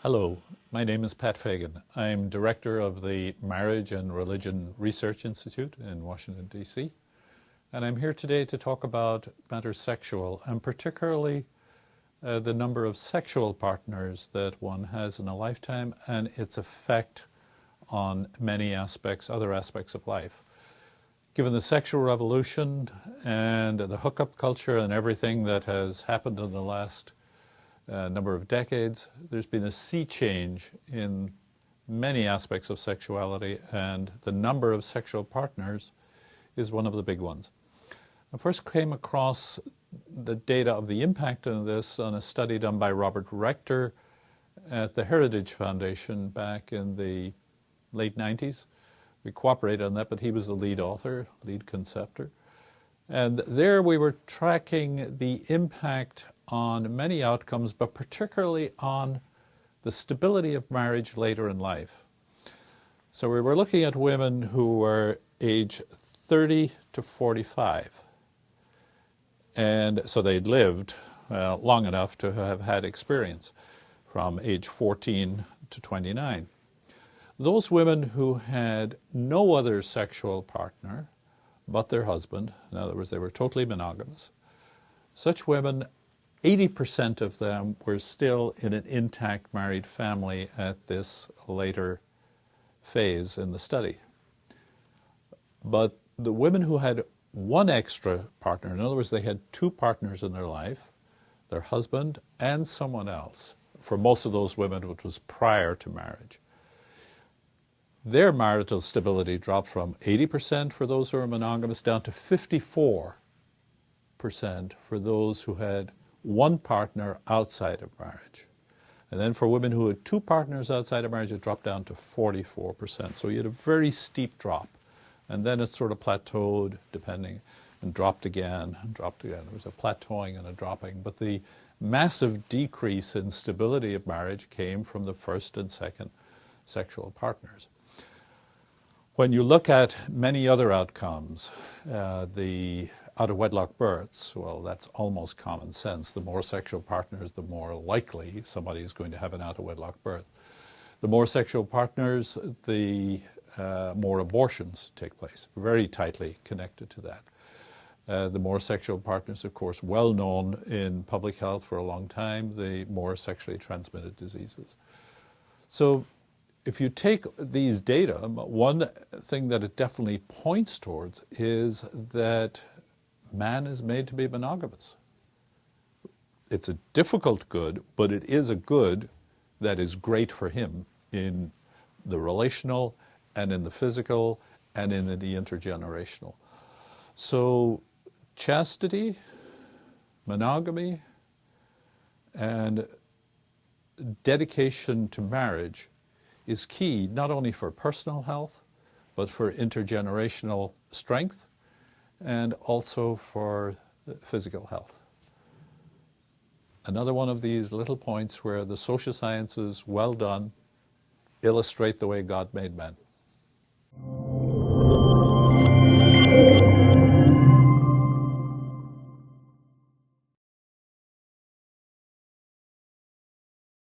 Hello, my name is Pat Fagan. I'm director of the Marriage and Religion Research Institute in Washington, D.C. And I'm here today to talk about matters sexual, and particularly the number of sexual partners that one has in a lifetime and its effect on many aspects, other aspects of life. Given the sexual revolution and the hookup culture and everything that has happened in the last number of decades, there's been a sea change in many aspects of sexuality, and the number of sexual partners is one of the big ones. I first came across the data of the impact of this on a study done by Robert Rector at the Heritage Foundation back in the late 90s. We cooperated on that, but he was the lead author, lead conceptor. And there we were tracking the impact on many outcomes, but particularly on the stability of marriage later in life. So we were looking at women who were age 30 to 45. And so they'd lived long enough to have had experience from age 14 to 29. Those women who had no other sexual partner but their husband, in other words, they were totally monogamous, such women, 80% of them were still in an intact married family at this later phase in the study. But the women who had one extra partner, in other words, they had two partners in their life, their husband and someone else, for most of those women, which was prior to marriage, their marital stability dropped from 80% for those who are monogamous down to 54% for those who had one partner outside of marriage. And then for women who had two partners outside of marriage, it dropped down to 44%. So you had a very steep drop. And then it sort of plateaued, depending, and dropped again, and dropped again. There was a plateauing and a dropping. But the massive decrease in stability of marriage came from the first and second sexual partners. When you look at many other outcomes, the out-of-wedlock births, well, that's almost common sense. The more sexual partners, the more likely somebody is going to have an out-of-wedlock birth. The more sexual partners, the more abortions take place, very tightly connected to that. The more sexual partners, of course, well known in public health for a long time, the more sexually transmitted diseases. So if you take these data, one thing that it definitely points towards is that man is made to be monogamous. It's a difficult good, but it is a good that is great for him in the relational and in the physical and in the intergenerational. So chastity, monogamy, and dedication to marriage is key not only for personal health, but for intergenerational strength and also for physical health. Another one of these little points where the social sciences, well done, illustrate the way God made men.